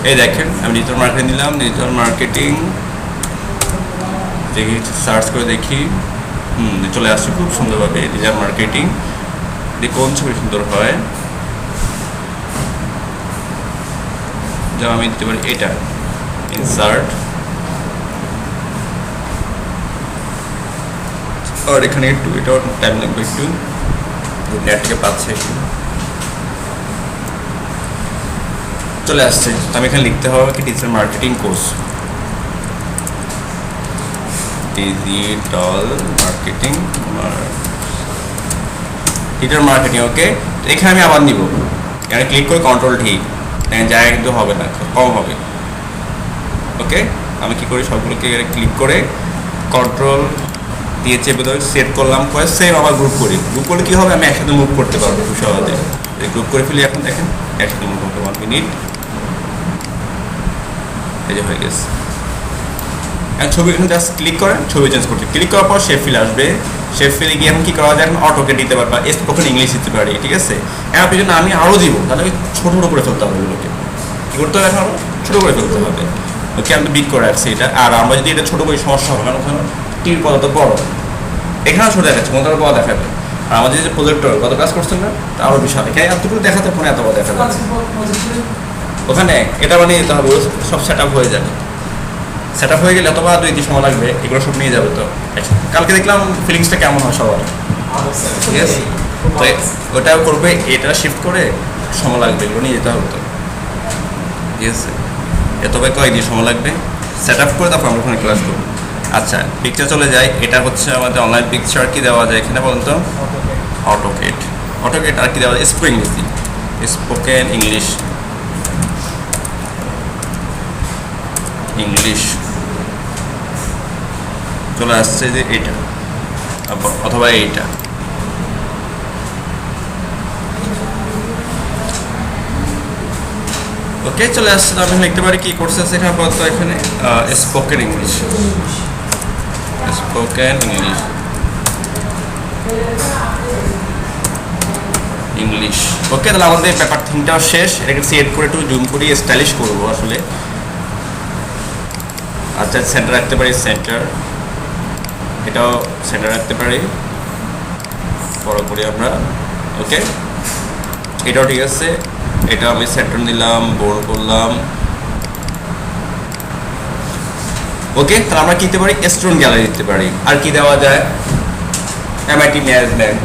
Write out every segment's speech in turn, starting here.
এই দেখেন আমি ডিজিটাল মার্কেটিং দিলাম, ডিজিটাল মার্কেটিং দেখি, সার্চ করে দেখি, চলে আসছে খুব সুন্দরভাবে ডিজিটাল মার্কেটিং। দেখি কোন ছবি সুন্দর হয়, যেমন আমি দিতে পারি এটা ইনসার্ট, আর এখানে একটু এটাও টাইম লাগবে, একটু নেট থেকে পাচ্ছে, চলে আসছে। আমি এখানে লিখতে হবে কি digital marketing course, digital marketing, digital marketing. Okay, এখানে আমি আবার নিব, এখানে ক্লিক করে কন্ট্রোল ঠিক, জায়গা কিন্তু হবে না, কম হবে। ওকে, আমি কি করি সবগুলোকে ক্লিক করে কন্ট্রোল দিয়ে চেপে ধরে সেট করলাম, করে সেম আবার গ্রুপ করি। গ্রুপ করলে কী হবে, আমি একসাথে মুভ করতে পারবো খুব সহজে। গ্রুপ করে ফেলি, এখন দেখেন একসাথে মুভ করতে 1 মিনিট, এই যে হয়ে গেছে। এখন ছবি এখানে জাস্ট ক্লিক করেন, ছবি চেঞ্জ করতে, ক্লিক করার পর শেপ ফিল আসবে, শেপ ফিলে গিয়ে এখন কী করা যায়, এখন অটোকে দিতে পারবা, স্পোকেন ইংলিশ দিতে পারি, ঠিক আছে। এখন জন্য আমি আরও দিব, তাহলে আমি ছোটো ছোটো করে ফেলতে হবে এগুলোকে, কী করতে হবে, এখন ছোটো করে ফেলতে হবে। ওকে, আমি তো বিগ করে রাখছি এটা, আর আমরা যদি এটা ছোটো করে সমস্যা হবে, কারণ ওখানে টির পদ তো বড়, এখানেও ছোটো দেখাচ্ছে, কোনো বড় দেখাবে। আর আমাদের যে প্রজেক্টর কত কাজ করছেন না, তা আরও বিশাল, এখানে এতটুকু দেখাতে ফোনে এত বড় দেখা যাচ্ছে। ওখানে এটা বানিয়ে দিতে হবে, সব সেট আপ হয়ে যাবে, সেট আপ হয়ে গেলে অথবা 2-3 সময় লাগবে, এগুলো সব নিয়ে যাবে। তো কালকে দেখলাম ফিলিংসটা কেমন হয় সবার, ঠিক আছে। তো ওটাও করবে, এটা শিফট করে সময় লাগবে, এগুলো নিয়ে যেতে হবে। তো ঠিক আছে, তবে কয়েকদিন সময় লাগবে, সেট আপ করে তারপর আমরা ওখানে ক্লাস করবো। আচ্ছা, পিকচার চলে যায়, এটা হচ্ছে আমাদের অনলাইন পিকচার। কি দেওয়া যায় এখানে বলুন তো, অটোকেট, অটোকেট। আর কি দেওয়া যায়, spoken English, spoken English, English চলে আসছে যে এইটা, অথবা এইটা। ওকে, চলে আসছে। আমি লিখতে পারি কি কোর্স আছে এখানে আপাতত, এখানে spoken English, spoken English, English. Okay, তাহলে আমাদের পেপার থিমটাও শেষ। এটাকে সেট করে একটু জুম করি, স্টাইলিশ করবো আসলে। আচ্ছা, সেন্টার রাখতে পারি, সেন্টার, এটাও সেন্টার রাখতে পারি, বড় করি আমরা। ওকে, এটাও ঠিক আছে, এটা আমি সেন্টার নিলাম, বোল্ড করলাম। ওকে, তাহলে আমরা কি দিতে পারি, স্টুডেন্ট গ্যালারি দিতে পারি। আর কি দেওয়া যায়, এমআইটি ম্যানেজমেন্ট,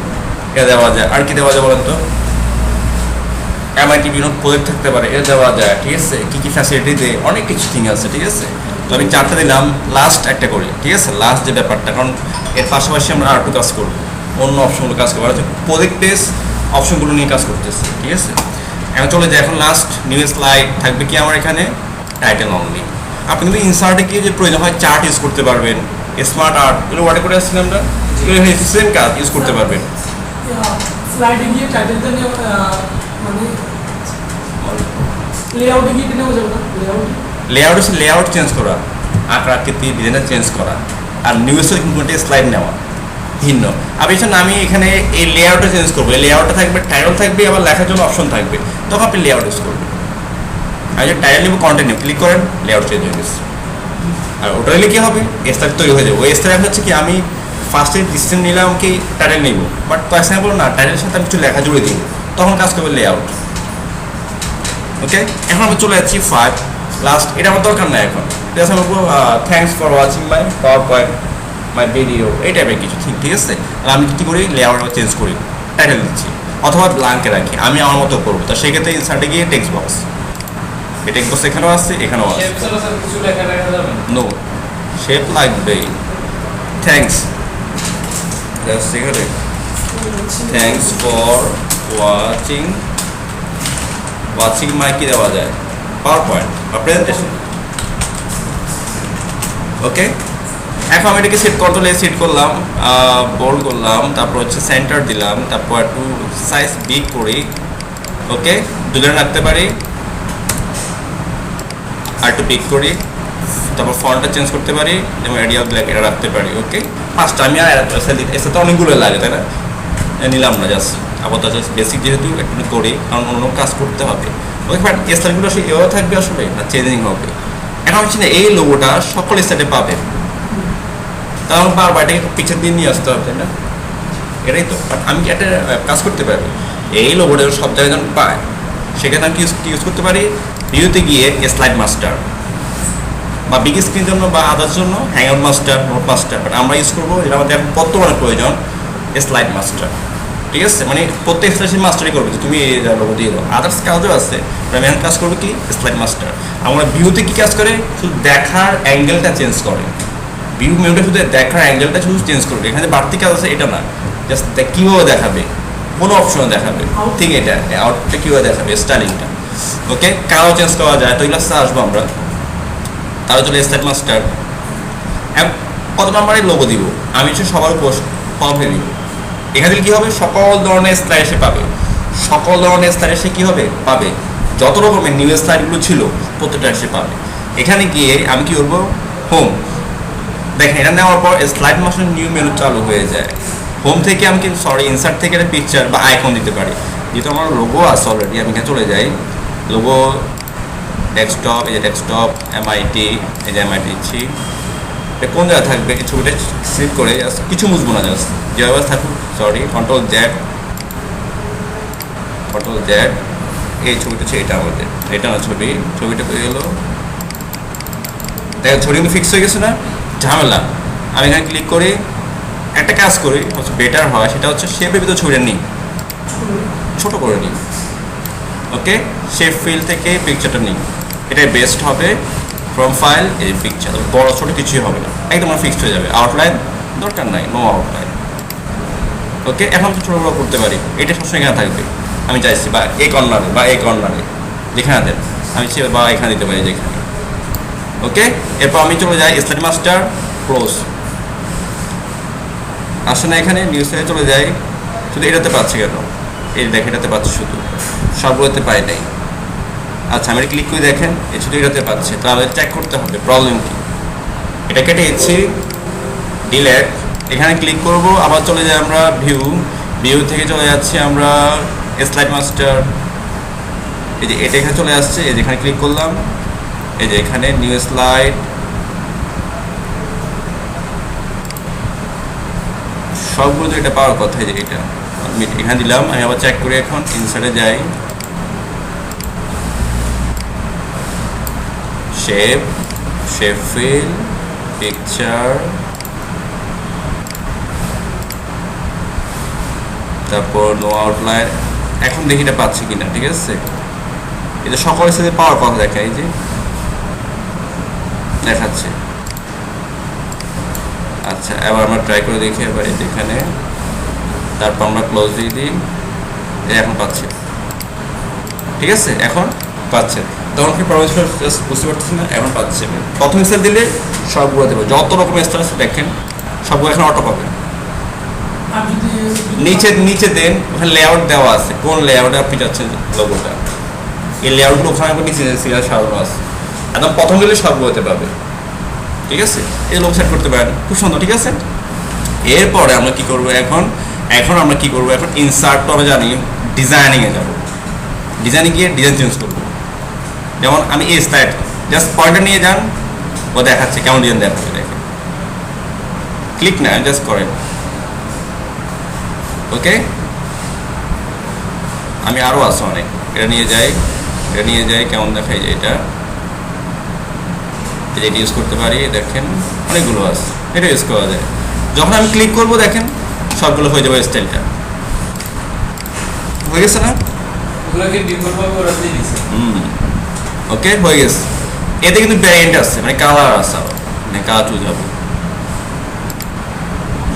এটা দেওয়া যায়। আর কি দেওয়া যায় বলেন তো, এমআইটি বিভিন্ন প্রজেক্ট থাকতে পারে, এটা দেওয়া যায়। ঠিক আছে, কী কী ফ্যাসিলিটি দেয়, অনেক কিছু থিং আছে। ঠিক আছে, তো আমি 4টা দিলাম, লাস্ট একটা করি। ঠিক আছে, লাস্ট যে ব্যাপারটা, কারণ এর পাশাপাশি আমরা আর একটু কাজ করবো, অন্য অপশনগুলো কাজ করবো, হচ্ছে প্রজেক্ট বেস অপশনগুলো নিয়ে কাজ করতেছে। ঠিক আছে, এখন চলে যায়, এখন লাস্ট নিউ স্লাইড থাকবে কি আমার এখানে, টাইটেল অনলি। আপনি কিন্তু ইনসার্টে গিয়ে যে প্রয়োজন হয় চার্ট ইউজ করতে পারবেন, স্মার্ট আর্ট, এগুলো ওয়ার্ডে করে আসছি আমরা, এগুলো সেম কাজ ইউজ করতে পারবেন। স্লাইডে গিয়ে টাইটেলটা নিয়ে মানে লেআউটে গিয়ে কেন যাবে না, লেআউট হচ্ছে লেআউট চেঞ্জ করা, আকার আকৃতি ডিজাইনটা চেঞ্জ করা, আর নিউজের কিন্তু একটা স্লাইড নেওয়া ভিন্ন। আমি এখানে এই লেআউটটা চেঞ্জ করবো, এই লেআউটটা থাকবে, টাইটেল থাকবে, আবার লেখার জন্য অপশন থাকবে, তখন আপনি লেআউট ইউজ করবেন। আমি যে টাইটেল নেব, কন্টেন্ট নেব, ক্লিক করেন, লেআউট চেঞ্জ হয়ে গেছে। আর ওটা নিলে কী হবে, স্টাইল তৈরি হয়ে যাবে। ওই স্টাইল হচ্ছে কি, আমি ফার্স্টে ডিসিশন নিলাম কি টাইটেল নেব, বাট কয়েকদিন বলো না, টাইটেলের সাথে আমি কিছু লেখা জুড়ে দিই, তখন কাজ করবে লেআউট। ওকে, এখন আমি চলে যাচ্ছি 5 লাস্ট, এটা আমার দরকার নাই এখন। জাস্ট আমি বলবো thanks for watching my power point, my video, এই টাইপের কিছু ঠিক আছে। আর আমি কী করি, লেআউট চেঞ্জ করি, টাইটেল দিচ্ছি, অথবা ব্ল্যাঙ্কে রাখি, আমি আমার মতো করবো। তো সেক্ষেত্রে ইনসার্টে গিয়ে টেক্সট বক্স, এই টেক্সট বক্স এখানেও আসছে, এখানেও আসছে, নো শেপ লাগবেই। Thanks, thanks for watching, watching my কি দেওয়া যায়, পাওয়ার পয়েন্ট বা প্রেজেন্টেশন। ওকে, এখন আমি এটাকে সেট করতে সেট করলাম, বোল্ড করলাম, তারপর হচ্ছে সেন্টার দিলাম, তারপর একটু সাইজ বিগ করি। ওকে, দুজন রাখতে পারি, আর একটু বিগ করি, তারপর ফন্টটা চেঞ্জ করতে পারি, যেমন এরিয়াল ব্ল্যাক এটা রাখতে পারি। ওকে, 5টা আমি আর এসে তো অনেকগুলো লাগে, তাই না, নিলাম না, জাস্ট আপাতত বেসিক যেহেতু একটু করি, কারণ অন্য কাজ করতে হবে। ওকে, বাট স্লাইডগুলো আসলে এভাবে থাকবে আসলে না চেঞ্জিং হবে। এখন হচ্ছে না এই লোগোটা সকল স্লাইডে পাবে, তাহলে বারবার এটাকে পিকচার দিয়ে নিয়ে আসতে হবে, তাই না? এটাই তো। বাট আমি কি একটা কাজ করতে পারি, এই লোগোটা সব জায়গায় যখন পায় সেখানে আমি কি ইউজ করতে পারি, ভিউতে গিয়ে স্লাইড মাস্টার বা বিগ স্ক্রিনের জন্য বা আদার জন্য hangout master, note master. But আমরা ইউজ করবো যেটা আমাদের এখন বর্তমানে প্রয়োজন, স্লাইড মাস্টার। ঠিক আছে, মানে প্রত্যেক স্লাইড মাস্টারই করবে যে তুমি এই লোগো দিয়ে দাও, আদার্স কাজও আছে। আমি এখন কাজ করবো কি স্লাইড মাস্টার। আমরা ভিউতে কি কাজ করে, শুধু দেখার অ্যাঙ্গেলটা চেঞ্জ করে। ভিউ মেনুটা শুধু দেখার অ্যাঙ্গেলটা শুধু চেঞ্জ করবে, এখানে বাড়তি কাজ আছে এটা না, জাস্ট কীভাবে দেখাবে, কোনো অপশনে দেখাবে, ঠিক এটা আউটপুটটা কীভাবে দেখাবে, স্টাইলিংটা। ওকে, কারও চেঞ্জ করা যায়, তো এগুলো আসবো আমরা। তাহলে চলে স্লাইড মাস্টার। কত নাম্বারে লোগো দিব, আমি হচ্ছে সবার উপর কমে দিব। এখানে কী হবে, সকল ধরনের স্লাইড এসে পাবে, সকল ধরনের স্লাইড এসে কী হবে পাবে, যত রকমের নিউ স্লাইডগুলো ছিল প্রত্যেকটা এসে পাবে। এখানে গিয়ে আমি কী করবো, হোম, দেখেন এটা নেওয়ার পর স্লাইড মাস্টার নিউ মেনু চালু হয়ে যায়। হোম থেকে আমি কিন্তু ইনসার্ট থেকে একটা পিকচার বা আইকন দিতে পারি। যেহেতু আমার লোগো আছে অলরেডি, আমি এখানে চলে যাই, লোগো ডেস্কটপ, এই যে ডেস্কটপ, এমআইটি, এই যে এমআইটি দিচ্ছি। এটা কোন জায়গায় থাকবে, এই ছবিটা সিলেক্ট করে কিছু মুছবো না, জাস্ট যেভাবে থাকুক, কন্ট্রোল জেড, এই ছবিটা হচ্ছে এটা আমাদের, এটা না ছবিটা পেয়ে গেলো। দেখ ছবি কিন্তু ফিক্স হয়ে গেছে না, ঝামেলা। আমি এখানে ক্লিক করি, একটা কাজ করি হচ্ছে বেটার হয়, সেটা হচ্ছে শেপের ভিতরে ছবিটা নিই, ছোটো করে নিই। ওকে, শেপ ফিল থেকে পিকচারটা নিই, এটাই বেস্ট হবে। ফ্রম ফাইল, এই পিকচার বড় ছোটো কিছুই হবে না, একদম ফিক্সড হয়ে যাবে। আউটলাইন দরকার নাই, নো আউটলাইন। ওকে, এখন তো ছোটো বড় করতে পারি, এটা সবসময় এখানে থাকবে। আমি চাইছি বা এই কর্নারে বা এই কর্নারে যেখানে দেন, আমি বা এখানে দিতে পারি যেখানে। ওকে, এরপর আমি চলে যাই স্লাইড মাস্টার, ক্লোজ। আসে না এখানে নিউজ সাইডে চলে যাই, শুধু এটাতে পাচ্ছি কেন, এই দেখে এটাতে পাচ্ছি, শুধু সবগুলোতে পাই নাই। আচ্ছা, আমি ক্লিক করে দেখেন, এই শুধু এটাতে পাচ্ছে, তাহলে চেক করতে হবে প্রবলেম কি। এটা কেটে দিচ্ছি, ডিলেট, এখানে ক্লিক করব, আবার চলে যাই আমরা ভিউ থেকে চলে যাচ্ছি আমরা স্লাইড মাস্টার, এই যে এটা এখানে চলে আসছে, এই যে এখানে ক্লিক করলাম, এই যে এখানে নিউ স্লাইড, সবগুলো তো এটা পাওয়ার কথা। এই যে এটা আমি এখানে দিলাম, আমি আবার চেক করি, এখন ইনসার্টে যাই, শেপ ফিল, পিকচার, তারপর নো আউটলাইন। এখন দেখি এটা পাচ্ছি কিনা, ঠিক আছে। এটা সকলের সাথে পাওয়ার কথা দেখা, এই যে দেখাচ্ছে। আচ্ছা, এবার আমরা ট্রাই করে দেখি, এবার এখানে, তারপর আমরা ক্লোজ দিয়ে দিই, এখন পাচ্ছে, ঠিক আছে, এখন পাচ্ছে। তখন কি প্রবলেম ছিল জাস্ট বুঝতে পারতেছি না, এখন পাচ্ছে। প্রথম স্টার দিলে সবগুলো দেবে, যত রকম স্টার আছে দেখেন সবগুলো এখন অটো পাবে। নিচে দেন, ওখানে লেআউট দেওয়া আছে, কোন লেআউটে আপনি চাচ্ছেন লোগোটা, এই লেআউটগুলো ওখানে নিচে সাজানো আছে, একদম প্রথম দিলে সবগুলোতে পাবে, ঠিক আছে। এই লোগো সেট করতে পারেন, খুব সুন্দর, ঠিক আছে। এরপরে আমরা কি করবো, এখন আমরা কি করবো, এখন ইনসার্ট তো আমরা জানি, ডিজাইনিংয়ে যাবো, ডিজাইনে গিয়ে ডিজাইন চেঞ্জ করবো। যেমন আমি এই স্লাইড জাস্ট পয়েন্টটা নিয়ে যান, ও দেখাচ্ছে কেমন ডিজাইন দেখাচ্ছে, দেখেন ক্লিক না জাস্ট করেন। ওকে, আমি আরও আছে অনেক, এটা নিয়ে যাই, কেমন দেখাই যায়, এটা ইউজ করতে পারি, দেখেন অনেকগুলো আছে, এটা ইউজ করা যায়। যখন আমি ক্লিক করবো দেখেন সবগুলো হয়ে যাবে, স্টাইলটা হয়ে গেছে না, ওকে হয়ে গেছে। এতে কিন্তু ভ্যারিয়েন্ট আছে, মানে কালার আছে, মানে কালার চুজ হবে,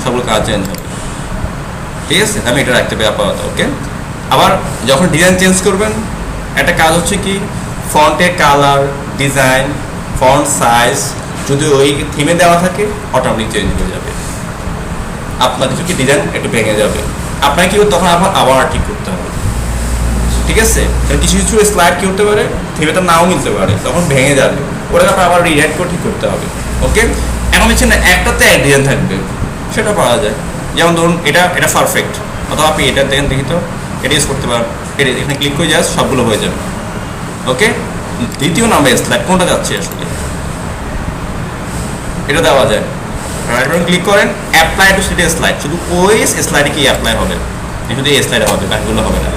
সবগুলো কালার চেঞ্জ হবে, ঠিক আছে। আমি এটা রাখতে পারি আপাতত। ওকে, আবার যখন ডিজাইন চেঞ্জ করবেন, একটা কাজ হচ্ছে কি, ফন্টের কালার, ডিজাইন, ফন্ট সাইজ যদি ওই থিমে দেওয়া থাকে অটোমেটিক চেঞ্জ হয়ে যাবে, আপনার কিছু কি ডিজাইন একটু ভেঙে যাবে, আপনাকে কি তখন আবার ঠিক করতে হবে, ঠিক আছে। কিছু স্লাইড কি করতে পারে, থিমেটা নাও মিলতে পারে, তখন ভেঙে যাবে, ওটাকে আপনার আবার রিরাইট করে ঠিক করতে হবে। ওকে, এখন হচ্ছে না একটাতে এক ডিজাইন থাকবে, সেটা পাওয়া যায়। যেমন ধরুন এটা পারফেক্ট, অথবা আপনি এটা দেখেন, দেখি তো এটা ইউজ করতে পারেন, এটা এখানে ক্লিক করে যাস সবগুলো হয়ে যাবে, ওকে, দ্বিতীয় নাম্বার স্লাইড কোনটা যাচ্ছে আসলে, এটা দেওয়া যায়। রাইট বাটন ক্লিক করেন, অ্যাপ্লাই টু সিটি স্লাইড, শুধু ওই স্লাইডে কি অ্যাপ্লাই হবে, শুধু এই স্লাইডে হবে, বাকিগুলো হবে না।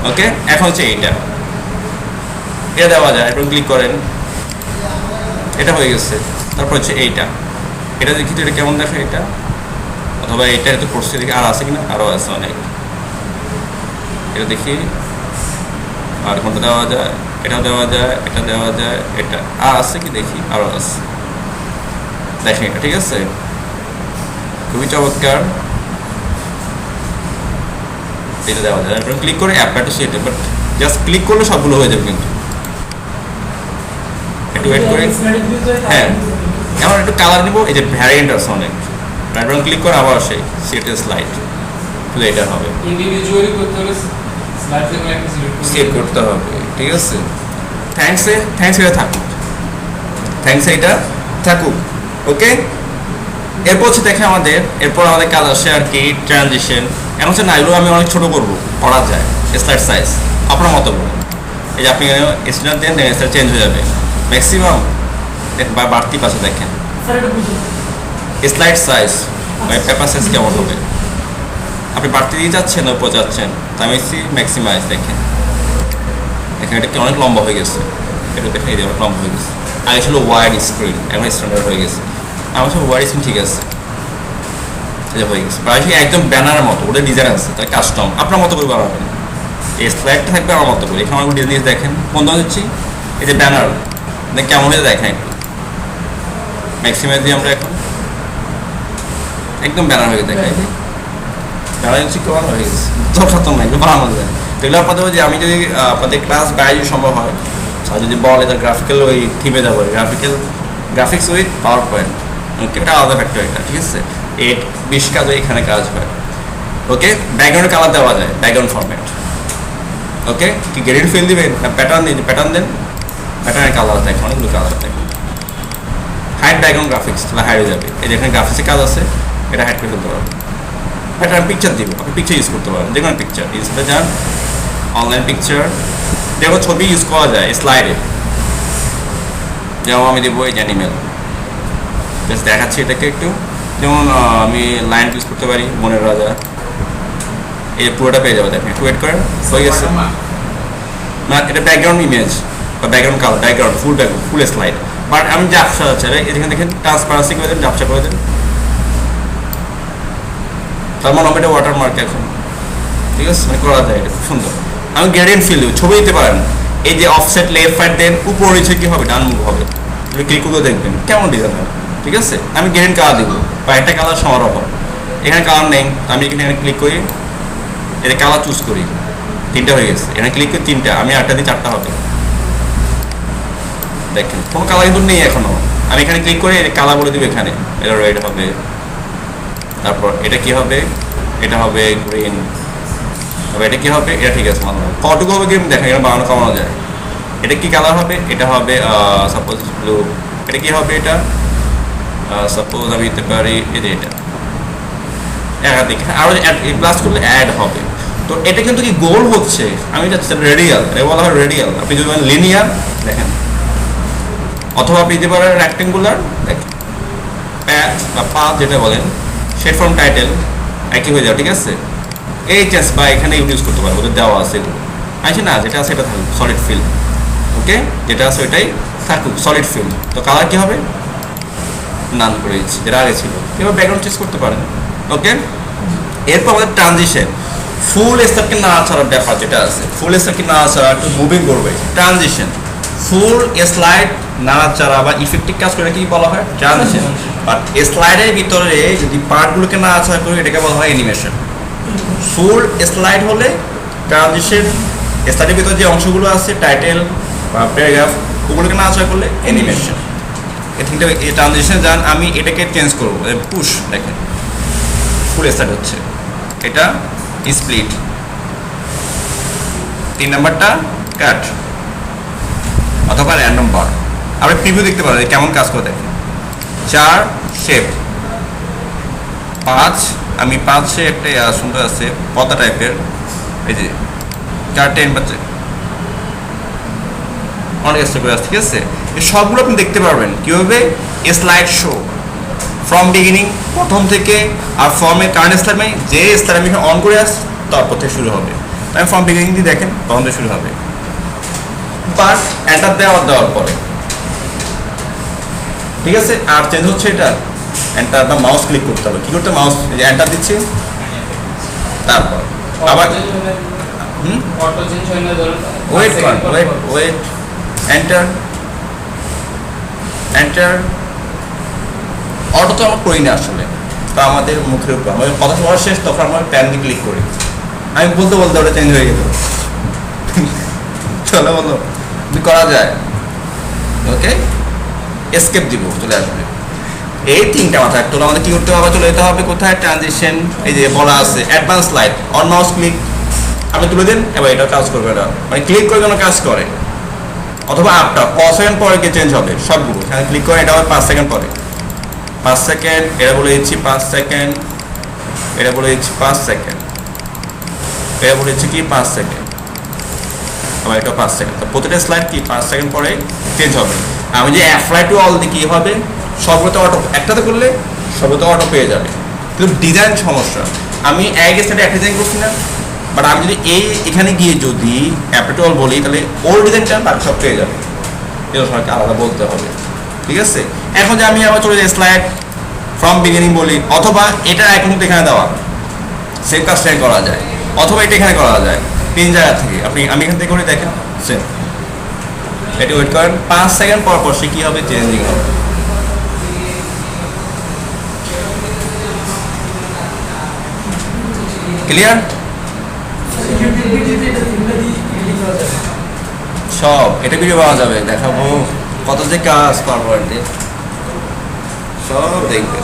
ওকে, এখন হচ্ছে এইটা, এটা দেওয়া যায়। এখন ক্লিক করেন, এটা হয়ে গেছে। তারপর হচ্ছে এইটা, এটা দেখি তো এটা কেমন দেখে এটা, অথবা এটা তো করছে দেখি আর আছে কিনা, আরও আছে অনেক, এটা দেখি আর কোনটা দেওয়া যায়, এটাও দেওয়া যায়, এটা দেওয়া যায়, এটা আর আছে কি দেখি, আরও আছে, দেখেন এটা ঠিক আছে, খুবই চমৎকার। এটা দেওয়া যায়, এরপর ক্লিক করে apply to city, but just click করলে সবগুলো হয়ে যাবে কিন্তু। একটু ওয়েট করি, হ্যাঁ এখন একটু কালার নিব, এই যে ভ্যারিয়েন্ট আছে অনেক, রাইট বাটন ক্লিক করে আবার সেই সিটি স্লাইড, শুধু এটা হবে, ইন্ডিভিজুয়ালি করতে হলে স্লাইড থেকে একটা সিলেক্ট করতে হবে, ঠিক আছে। থ্যাঙ্কস এটা থাকুক, থ্যাঙ্কস এটা থাকুক, ওকে। এরপর হচ্ছে দেখে এরপর আমাদের কাজ আসে আর কি ট্রানজিশন। এখন হচ্ছে না, এগুলো আমি অনেক ছোটো করা যায়, স্লাইড সাইজ আপনার মতো করে, এই যে আপনি স্ট্যান্ডার্ড দেন, স্লাইড চেঞ্জ হয়ে যাবে ম্যাক্সিমাম বা বাড়তি পাশে দেখেন স্লাইড সাইজ, পেপার সাইজ কেমন হবে, আপনি বাড়তি দিয়ে যাচ্ছেন না উপর যাচ্ছেন, তা আমি ম্যাক্সিমাইজ দেখেন, দেখেন এটা কি অনেক লম্বা হয়ে গেছে, এটা দেখেন এই অনেক লম্বা হয়ে গেছে। আগে ছিল ওয়াইড স্ক্রিন, এখন স্ট্যান্ডার্ড হয়ে গেছে। আমার সব ওয়াইড স্ক্রিন ঠিক আছে, এটা হয়ে গেছে প্রায় একদম ব্যানারের মতো, ওদের ডিজাইন আছে, তাই কাস্টম আপনার মতো করে বানাবেন। এই স্লাইডটা থাকবে আমার মতো করে, এখানে আমার ডিজাইন দেখেন কোন ধরনের দিচ্ছি, এই যে ব্যানার কেমন হয়ে দেখেন, একটু ম্যাক্সিমাইজ দিয়ে আমরা এখন একদম ব্যানার হয়ে দেখাই, ব্যানার হচ্ছে কেমন হয়ে গেছে, দরকার তো না, এগুলো বানানো যায়। তো এগুলো আপনাদের যে আমি যদি আপনাদের ক্লাস বাইরে সম্ভব হয়, আর যদি বলে তার গ্রাফিক্যাল ওই থিমে যাবো, গ্রাফিক্স উইথ পাওয়ার পয়েন্ট, ওকে, এটা আলাদা ফ্যাক্টর, এটা ঠিক আছে। 8-20 কাজও এখানে কাজ হয়, ওকে। ব্যাকগ্রাউন্ডের কালার দেওয়া যায়, ব্যাকগ্রাউন্ড ফরম্যাট, ওকে। কি গ্রেডিয়েন্ট ফিল দিবেন না প্যাটার্ন দিন, প্যাটার্ন দেন, প্যাটার্নের কালার থাকে, অনেকগুলো কালার থাকে। হাইড ব্যাকগ্রাউন্ড গ্রাফিক্স, তাহলে হাইড হয়ে যাবে, এই যেখানে গ্রাফিক্সের কাজ আছে এটা হাইড করে ফেলতে পারবেন। প্যাটার্ন পিকচার দিব, আপনি পিকচার ইউজ করতে পারেন, যে কোনো পিকচার ইউজে যান, অনলাইন পিকচার, যেমন ছবি ইউজ করা যায় স্লাইডে, যেমন আমি দেবো এই অ্যানিমেল, বেশ দেখাচ্ছি এটাকে একটু, যেমন আমি লাইন ইউজ করতে পারি, মনের রাজা, এই পুরোটা পেয়ে যাবে, দেখেন একটু ওয়েট করেন, হয়ে গেছে না, এটা ব্যাকগ্রাউন্ড ইমেজ বা background colour, background full slide, but আমি ঝাপসা যাচ্ছে, এখানে দেখেন ট্রান্সপারেন্সি করে দেন, ঝাপসা করে দেন, তার মানে এটা ওয়াটারমার্ক এখন, ঠিক আছে, মানে করা যায়, এটা খুব সুন্দর। আমি গ্রেডিয়েন্ট ফিল দেবো, ছবি দিতে পারেন, এই যে অফসেট লেফট রাইট দেন, উপর নিচে কি হবে, ডান মুখ হবে, ক্লিক করে দেখবেন কেমন ডিজাইন হবে, ঠিক আছে। আমি গ্রেডিয়েন্ট কালার দেবো, বা একটা কালার সমারোহ, এখানে কালার নেই, আমি এখানে ক্লিক করি, এটা কালার চুজ করি, 3টা হয়ে গেছে, এখানে ক্লিক করি 3টা, আমি 8টা দিয়ে 4টা হবে, দেখেন কোনো কালার কিন্তু নেই এখনো। আমি এখানে ক্লিক করে কালার বলে দিব, এখানে এটা রেড হবে, তারপর এটা কি হবে, এটা হবে গ্রিন, তবে এটা কি হবে, এটা ঠিক আছে, মানলাম। কতটুকু হবে গ্রিন দেখেন, এটা বানানো কমানো যায়। এটা কি কালার হবে, এটা হবে সাপোজ ব্লু, এটা কি হবে, এটা সাপোজ আমি দিতে পারি এই যে এটা একাধিক, আরও প্লাস করলে অ্যাড হবে। তো এটা কিন্তু কি গোল হচ্ছে, আমি যাচ্ছি রেডিয়াল, এটা বলা হয় রেডিয়াল। আপনি যদি বলেন লিনিয়ার দেখেন, অথবা আপনি দিতে পারেন রেক্টেঙ্গুলার, দেখেন প্যাথ বা পাথ যেটা বলেন, শেড ফ্রম টাইটেল একই হয়ে যাবে, ঠিক আছে। এইচএস বা এখানে ইউজ করতে পারবো, ওদের দেওয়া আছে এগুলো, আছে না, যেটা আছে এটা থাকুক সলিড ফিল, ওকে, যেটা আছে ওইটাই থাকুক সলিড ফিল। তো কালার কি হবে, নান করে দিচ্ছি, যেটা আগে ছিল, এবার ব্যাকগ্রাউন্ড চেঞ্জ করতে পারেন, ওকে। এরপর আমাদের ট্রানজিশন, ফুল স্টারকে না ছাড়ার ব্যাপার যেটা আছে, ফুল স্টারকে না ছাড়া একটু মুভিং করবে, ট্রানজিশন। ফুল স্লাইড নাড়াচাড়া বা ইফেক্টিভ কাজ করে কি বলা হয়, ট্রানজিশন। বাট স্লাইডের ভিতরে যদি পার্টগুলোকে নাড়াচাড়া করে এটাকে বলা হয় অ্যানিমেশন। ফুল স্লাইড হলে ট্রানজিশন, স্লাইডের ভিতরে যে অংশগুলো আছে টাইটেল বা প্যারাগ্রাফ, ওগুলোকে নাড়াচাড়া করলে অ্যানিমেশন। এই ট্রানজিশনে যান, আমি এটাকে চেঞ্জ করবো, পুশ, দেখেন ফুল স্লাইড হচ্ছে, এটা স্প্লিট, 3 নাম্বারটা কাট অথবা র্যান্ডম বার। আপনি প্রিভিউ দেখতে পারেন কেমন কাজ করে, দেখেন 4 শেপ, 5 আমি 5 একটা সুন্দর আছে পতা টাইপের, এই যে 4 10 বাচ্চা অনেক এক্সট্রা করে আছে, ঠিক আছে? এই সবগুলো আপনি দেখতে পারবেন কীভাবে স্লাইড শো ফ্রম বিগিনিং, প্রথম থেকে, আর ফর্মের কারেন্ট স্লাইডে যে স্লাইড আমি অন করে আস তারপর থেকে শুরু হবে। তাই ফর্ম বিগিনিং দিয়ে দেখেন তখন থেকে শুরু হবে, বাট এন্টার দেওয়ার পরে, ঠিক আছে? আর চেঞ্জ হচ্ছে এটা এন্টার বা মাউস ক্লিক করতে হবে। কী করতে মাউস এন্টার দিচ্ছি, তারপর আবার অটো চেঞ্জ হয় না ধরুন ওয়েট করেন, ওয়েট এন্টার এন্টার। অটো তো আমরা করি না আসলে, তো আমাদের মুখের উপর আমাদের কথা বলা শেষ তখন আমরা প্যান দিয়ে ক্লিক করি। আমি বলতে বলতে ওটা চেঞ্জ হয়ে গেল। চলো বলো করা যায়, ওকে? এসকেপ দিব, চলে আসবে। এই তিনটা মাথা একটা আমাদের কি করতে হবে, চলে যেতে হবে কোথায়, ট্রানজিশন, এই যে বলা আছে advance light, on mouse click আপনি তুলে দেন, এবার এটা কাজ করবে না, মানে ক্লিক করে যেন কাজ করে। অথবা আপটা 5 সেকেন্ড পরে গিয়ে চেঞ্জ হবে সবগুলো, এখানে ক্লিক করে এটা হবে 5 সেকেন্ড পরে, 5 সেকেন্ড, এটা বলে দিচ্ছি 5 সেকেন্ড, এটা বলে দিচ্ছি 5 সেকেন্ড, এটা বলে দিচ্ছি কি 5 সেকেন্ড, আবার এটা 5 সেকেন্ড। তো প্রতিটা স্লাইড কি 5 সেকেন্ড পরে চেঞ্জ হবে। আমি যে অ্যাপ্লাই টু অল দিয়ে কী হবে, সবগুলোতে অটো, একটাতে করলে সবগুলোতে অটো পেয়ে যাবে। কিন্তু ডিজাইন সমস্যা, আমি এক স্টাইলে একটা ডিজাইন করছি না, বাট আমি যদি এখানে গিয়ে যদি অ্যাপ্লাই টু অল বলি তাহলে ওর ডিজাইনটা বাকি সব পেয়ে যাবে। এটা সবাইকে আলাদা বলতে হবে, ঠিক আছে? এখন যে আমি আবার চলে যাই স্লাইড ফ্রম বিগিনিং বলি, অথবা এটা এখন এখানে দেওয়া সেম কাজটাই করা যায়, অথবা এটা এখানে করা যায়, 3 জায়গা থেকে আমি এখান থেকে করে দেখেন সেম। এটা ওয়েট করেন 5 সেকেন্ড পর পর সে কী হবে, চেঞ্জিং হবে। ক্লিয়ার? সব এটা ভিডিও পাওয়া যাবে, দেখাবো কত যে কাজ পারবো, সব দেখবে।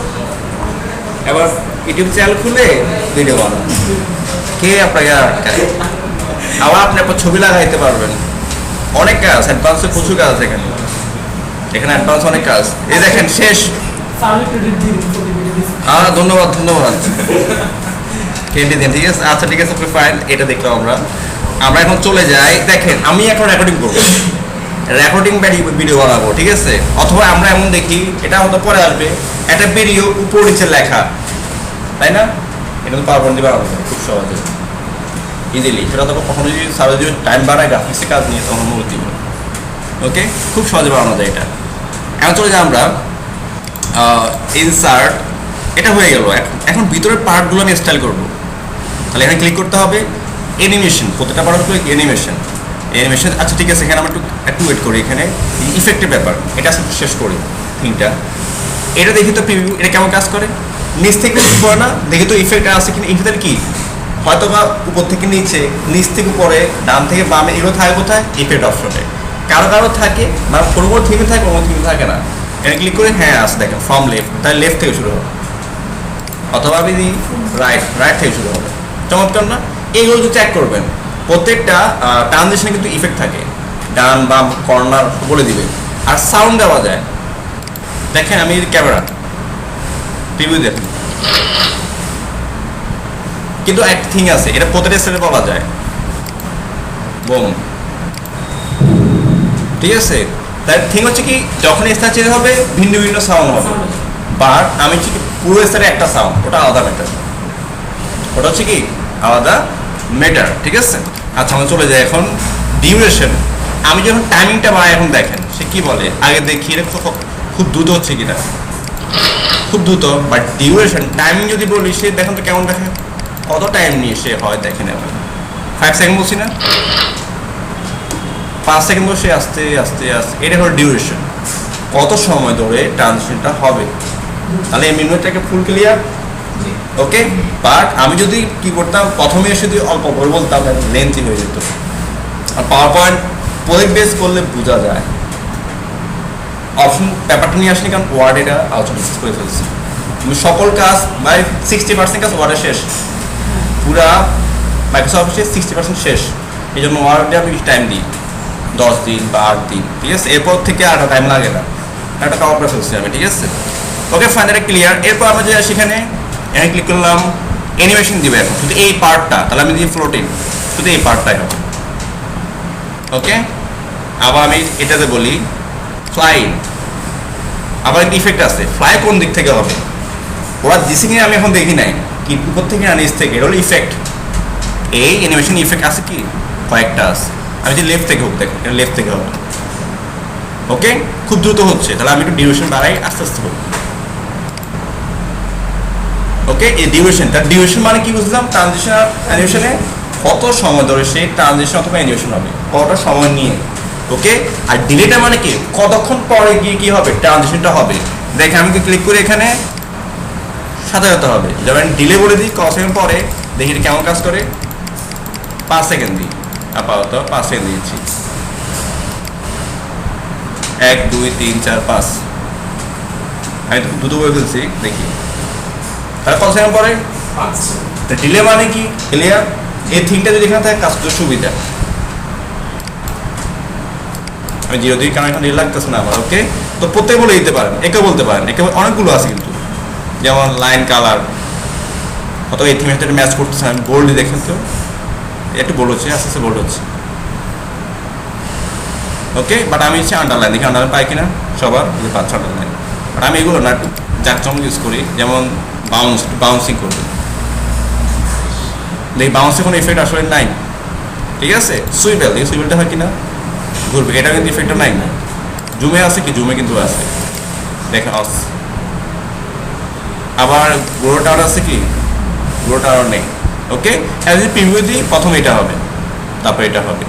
এবার ইউটিউব চ্যানেল খুলে ভিডিও বানান, কে আপনাকে আটকায়? আবার আপনি আপনার ছবি লাগাইতে পারবেন, অনেক কাজ, অ্যাডভান্সে প্রচুর কাজ আছে এখানে, এখানে অ্যাডভান্স অনেক কাজ। এই দেখেন শেষ। ধন্যবাদ ধন্যবাদ, কেটে দিন, ঠিক আছে? আচ্ছা ঠিক আছে, ফাইন, এটা দেখলাম আমরা এখন চলে যাই। দেখেন আমি এখন রেকর্ডিং করবো, রেকর্ডিং ভিডিও বানাবো, ঠিক আছে? অথবা আমরা এমন দেখি, এটা হয়তো পরে আসবে, একটা ভিডিও উপর নিচে লেখা, তাই না? এটা তো পাওয়ার পয়েন্ট দিয়ে বানানো যায় খুব সহজে, ইজিলি। সেটা তো কখনো যদি সারা যদি টাইম বাড়ায় গ্রাফিক্সের কাজ নিয়ে তখন মূল দিব, ওকে? খুব সহজে বানানো যায় এটা। এখন চলে যাই আমরা ইনসার্ট, এটা হয়ে গেল। এখন ভিতরের পার্টগুলো আমি স্টাইল করবো, তাহলে এখানে ক্লিক করতে হবে অ্যানিমেশন, প্রত্যেকটা পার্ট হলো অ্যানিমেশন। আচ্ছা ঠিক আছে, এখানে আমরা একটু ওয়েট করি, এখানে ইফেক্টের ব্যাপার, এটা শেষ করি থিংটা। এটা দেখি তো প্রিভিউ, এটা কেমন কাজ করে, নিচ থেকে উপরে না দেখি তো ইফেক্ট আছে কিনা। ইফেক্টের কি হয়তো বা উপর থেকে নিচে, নিচ থেকে উপরে, ডান থেকে বামে, এগুলো থাকে কোথায়, ইফেক্ট অপশনে। কারো থাকে, মানে কোনো থিমে থাকে, কোনো থিমে থাকে না। এখানে ক্লিক করে হ্যাঁ আছে, দেখেন ফ্রম লেফট, তাই লেফট থেকে শুরু হবে, অথবা আমি দিই রাইট থেকে শুরু হবে। চমৎকার না? এইগুলো যদি চেক করবেন, প্রত্যেকটা ট্রানজিশনে কিন্তু ইফেক্ট থাকে, ডান বাম কর্নার বলে দিবে। আর সাউন্ড দেওয়া যায়, দেখেন আমি ক্যামেরা রিভিউ দেখেন, কিন্তু একটা থিং আছে, এটা প্রত্যেকটা স্টাইলে বলা যায়, বোম, ঠিক আছে? তাই থিং হচ্ছে কি, যখন স্টাইল চেঞ্জ হবে ভিন্ন ভিন্ন সাউন্ড হবে, বাট আমি হচ্ছে কি পুরো স্টাইলে একটা সাউন্ড, ওটা আলাদা ম্যাটার, ওটা হচ্ছে কি আলাদা ম্যাটার, ঠিক আছে? আচ্ছা আমরা চলে যাই এখন ডিউরেশন। আমি যখন টাইমিংটা বাড়াই, এখন দেখেন সে কি বলে, আগে দেখি এটা খুব দ্রুত হচ্ছে কিনা, খুব দ্রুত, বাট ডিউরেশন টাইমিং যদি বলি, সে দেখেন তো কেমন দেখে, কত টাইম নিয়ে সে হয় দেখেন। এখন 5 সেকেন্ড বলছি না, 5 সেকেন্ড বসে আস্তে আস্তে আস্তে, এটা হলো ডিউরেশন, কত সময় ধরে ট্রানজিশনটা হবে। তাহলে এই মিনিটটাকে ফুল ক্লিয়ার, ওকে? বাট আমি যদি কি করতাম, প্রথমে এসে যদি অল্প করে বলতাম, লেন্থি হয়ে যেত। আর পাওয়ার পয়েন্ট প্রজেক্ট বেস করলে বোঝা যায়, অপশন ব্যাপারটা নিয়ে আসেনি, কারণ ওয়ার্ড এটা আলোচনা করে ফেলছি। তুমি সকল কাজ মানে 60% কাজ ওয়ার্ডে শেষ, পুরা মাইক্রোসফট অফিসে 60% শেষ। এই জন্য ওয়ার্ডে আমি টাইম দিই 10 দিন বা 8 দিন, ঠিক আছে? এরপর থেকে আর টাইম লাগে না, একটা কভার করে ফেলছি আমি, ঠিক আছে? ওকে ফাইন, এটা ক্লিয়ার। এরপর আমরা যে সেখানে এখানে ক্লিক করলাম, অ্যানিমেশন দিবে এখন শুধু এই পার্টটা, তাহলে আমি দিই ফ্লোটিং, শুধু এই পার্টটাই হবে, ওকে? আবার আমি এটাতে বলি ফ্লাই, আবার একটা ইফেক্ট আছে, ফ্লাই কোন দিক থেকে হবে ওরা দিছে কিনা আমি এখন দেখি নাই, কি উপর থেকে না নিচ থেকে, এটা হলো ইফেক্ট। এই অ্যানিমেশন ইফেক্ট আছে কি কয়েকটা আছে, আমি যদি লেফট থেকে হোক দেখো এটা লেফট থেকে হবে। ওকে, খুব দ্রুত হচ্ছে, তাহলে আমি একটু ডিউরেশন বাড়াই, আস্তে আস্তে হোক। ওকে, এই ডিউরেশন, তার ডিউরেশন মানে কি বুঝলাম, ট্রানজিশন অ্যানিমেশনে কত সময় ধরে সেই ট্রানজিশন অথবা অ্যানিমেশন হবে, কতটা সময় নিয়ে। ওকে, আর ডিলেটা মানে কি কতক্ষণ পরে গিয়ে কি হবে ট্রানজিশনটা হবে। দেখে আমি ক্লিক করি এখানে, সাথে সাথে হবে। যেমন ডিলে বলে দিই কত সেকেন্ড পরে, দেখি এটা কেমন কাজ করে। 5 সেকেন্ড দিই, আপাতত 5 সেকেন্ড দিয়েছি, 1 2 3 4 5, আমি দুটো বলে ফেলছি, দেখি তাহলে কত সেকেন্ড পরে। ডিলে মানে কি ক্লিয়ার, এই থিংটা যদি এখানে থাকে কাজ করতে সুবিধা। আমি 0 দিই কারণ এখন ডিলে লাগতেছে না আমার। ওকে, তো প্রত্যেক বলে দিতে পারেন, একে বলতে পারেন, একে অনেকগুলো আছে কিন্তু, যেমন লাইন কালার, অথবা এই থিমের সাথে ম্যাচ করতেছে। আমি বোল্ড দেখেন তো, একটু বোল্ড হচ্ছে, আস্তে আস্তে বোল্ড হচ্ছে। ওকে, বাট আমি হচ্ছে আন্ডারলাইন, দেখি আন্ডারলাইন পাই কিনা সবার, পাচ্ছ আন্ডারলাইন। বাট আমি এগুলো না একটু জাকজমক ইউজ করি, যেমন বাউন্সিং করবে, দেখি বাউন্সিং কোনো ইফেক্ট আসলে নাই। ঠিক আছে, সুইবেল, দেখি সুইবেলটা হয় কিনা, ঘুরবে, এটা কিন্তু ইফেক্টটা নাই না। জুমে আছে কি, জুমে কিন্তু আছে, দেখেন অস। আবার গ্রো টাওয়ার আছে কি, গ্রো টাওয়ার নেই। ওকে, আর যদি প্রিভিউ দিই প্রথমে এটা হবে, তারপর এটা হবে,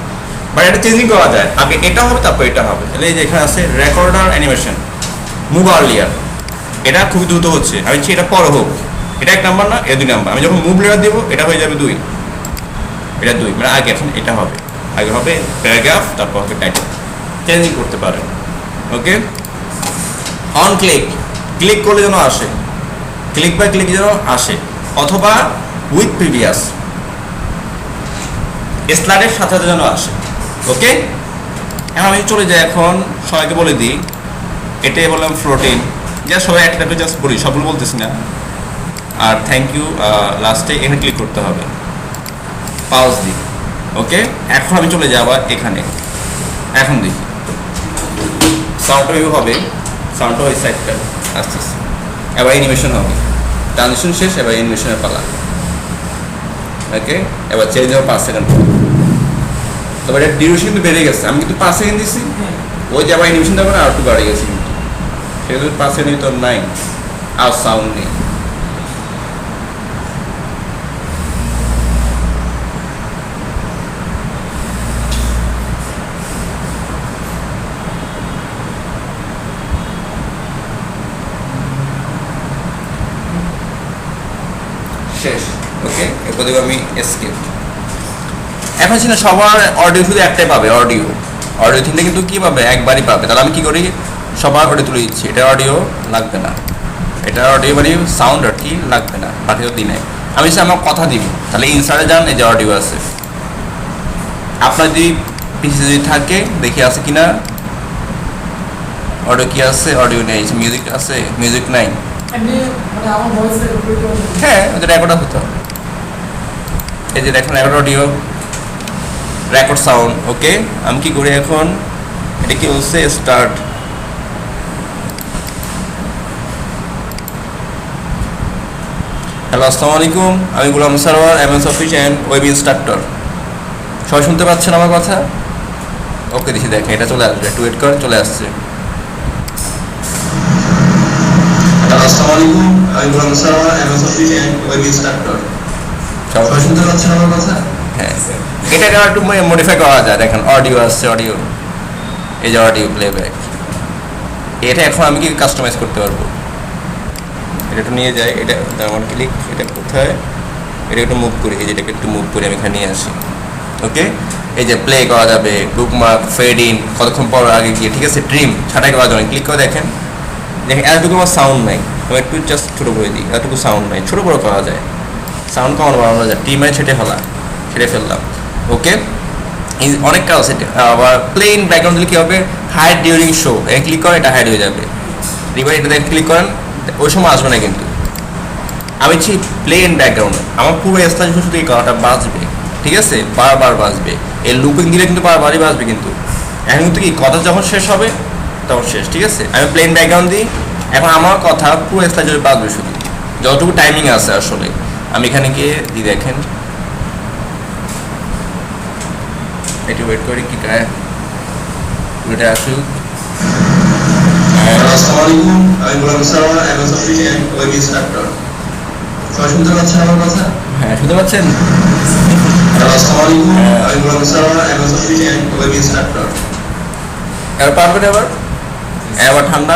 বাট এটা চেঞ্জিং করা যায়, আগে এটা হবে তারপর এটা হবে। তাহলে এই যে এখানে আছে রেকর্ডার অ্যানিমেশন, মুভ আর্লিয়ার, এটা খুবই দ্রুত হচ্ছে। আমি চাই এটা পরে হোক, এটা 1 নাম্বার না, এটা 2 নাম্বার। আমি যখন মুভ লেয়ার দেবো এটা হয়ে যাবে 2, এটা 2, মানে আগে এখন এটা হবে, আগে হবে প্যারাগ্রাফ, তারপর হবে টাইটেল, চেঞ্জিং করতে পারেন। ওকে, অন ক্লিক, ক্লিক করলে যেন আসে, ক্লিক বাই ক্লিক যেন আসে, অথবা উইথ প্রিভিয়াস স্লাইডের সাথে সাথে যেন আসে। ওকে, এখন আমি চলে যাই, এখন সবাইকে বলে দিই, এটাই বললাম ফ্লোটিং, যা সবাই একটা জাস্ট বলি, সবগুলো বলতেছি না। আর থ্যাংক ইউ লাস্টে এখানে ক্লিক করতে হবে, পাউজ দিই। ওকে, এখন আমি চলে যাবো এখানে, এখন দেখি সাউন্ডটা হবে, সাউন্ডটা ওই সাইডটা আস্তে আস্তে, এবার অ্যানিমেশন হবে, ট্রানজিশন শেষ, এবার অ্যানিমেশনের পালা। ওকে, এবার চেঞ্জ হবে 5 সেকেন্ড পর, তবে এটা ডিউরেশন কিন্তু বেড়ে গেছে, আমি কিন্তু 5 সেকেন্ড দিচ্ছি, ওই যে আবার অ্যানিমেশন দেবো না আর একটু বেড়ে গেছে কিন্তু, সেটা 5 সেকেন্ড তো নাই, আর সাউন্ড নেই। শেষ। ওকে, এরপর দেবো আমি এসকেপ। এখন ছিল সবার অডিও শুধু একটাই পাবে, অডিও থিমটা কিন্তু কী পাবে, একবারই পাবে। তাহলে আমি কী করি, সবার অডিও তুলে দিচ্ছি, এটা অডিও লাগবে না, এটা অডিও মানে সাউন্ড আর কি লাগবে না, বাকি তো দিনে আমি সে আমার কথা দিব। তাহলে ইনসার্টে যান, এই যে অডিও আছে, আপনার যদি পিসি যদি থাকে দেখি আছে কিনা, অডিও কি আছে, অডিও নেই, মিউজিক আছে, মিউজিক নাই, হ্যাঁ ওদের রেকর্ড হতো। এই যে দেখুন রেকর্ড অডিও, রেকর্ড সাউন্ড। ওকে, আমি কি করি এখন, এটা কি বলছে স্টার্ট। হ্যালো, আসসালামু আলাইকুম, আমি Golam Sarwar, MS Office and web instructor. সবাই শুনতে পাচ্ছেন আমার কথা? ওকে, দেখি দেখেন এটা চলে আসবে, একটু ওয়েট করেন, চলে আসছে। আসসালামু আলাইকুম, আমি Golam Sarwar, MS Office and web instructor. সবাই শুনতে পাচ্ছেন আমার কথা? হ্যাঁ, এটাকে একটু মডিফাই করা যায়। দেখেন অডিও আসছে, অডিও, এই যে অডিও প্লেব্যাক, এটা এখন আমি কি কাস্টমাইজ করতে পারবো। এটা একটু নিয়ে যাই, এটা আমার ক্লিক, এটা কোথায়, এটা একটু মুভ করি, এই যেটাকে একটু মুভ করে আমি এখানে নিয়ে আসি। ওকে, এই যে প্লে করা যাবে, বুকমার্ক, ফেড ইন, কতক্ষণ পর আগে গিয়ে, ঠিক আছে, ট্রিম ছাঁটাই করা যাবে, ক্লিক করে দেখেন, দেখেন এতটুকু আমার সাউন্ড নাই, আমি একটু জাস্ট ছোটো করে দিই, এতটুকু সাউন্ড নাই, ছোটো বড়ো করা যায়, সাউন্ড কমানো বাড়ানো যায়, টিমে ছেটে ফেললাম। ওকে, অনেক কাজ আছে। আবার প্লেন ব্যাকগ্রাউন্ড দিলে কী হবে, হাইড ডিউরিং শো, ক্লিক করেন, এটা হাইড হয়ে যাবে। রিভার এটা ক্লিক করেন, ওই সময় আসবে না কিন্তু। আমি চাই প্লেন ব্যাকগ্রাউন্ড, আমার পুরো স্থান শুধু এই কথাটা বাজবে, ঠিক আছে, বারবার বাজবে, এই লুপিং দিলে কিন্তু বারবারই বাজবে কিন্তু। এখন কিন্তু কি কথা যখন শেষ হবে তখন শেষ, ঠিক আছে? আমি প্লেন ব্যাকগ্রাউন্ড দিই, এখন আমার কথা পুরো স্লাইড জুড়ে বাজবে শুধু যতটুকু টাইমিং আছে আসলে। আমি এখানে গিয়ে দিই, দেখেন একটু ওয়েট করি কি কায় ওটা আসুক। আসসালামু আলাইকুম, আমি Golam Sarwar, Amazon and web instructor. সবাই শুনতে পাচ্ছেন আমার কথা? হ্যাঁ, শুনতে পাচ্ছেন? আসসালামু আলাইকুম, আমি Golam Sarwar, Amazon and web instructor. এবার পারবেন, এবার এবার ঠান্ডা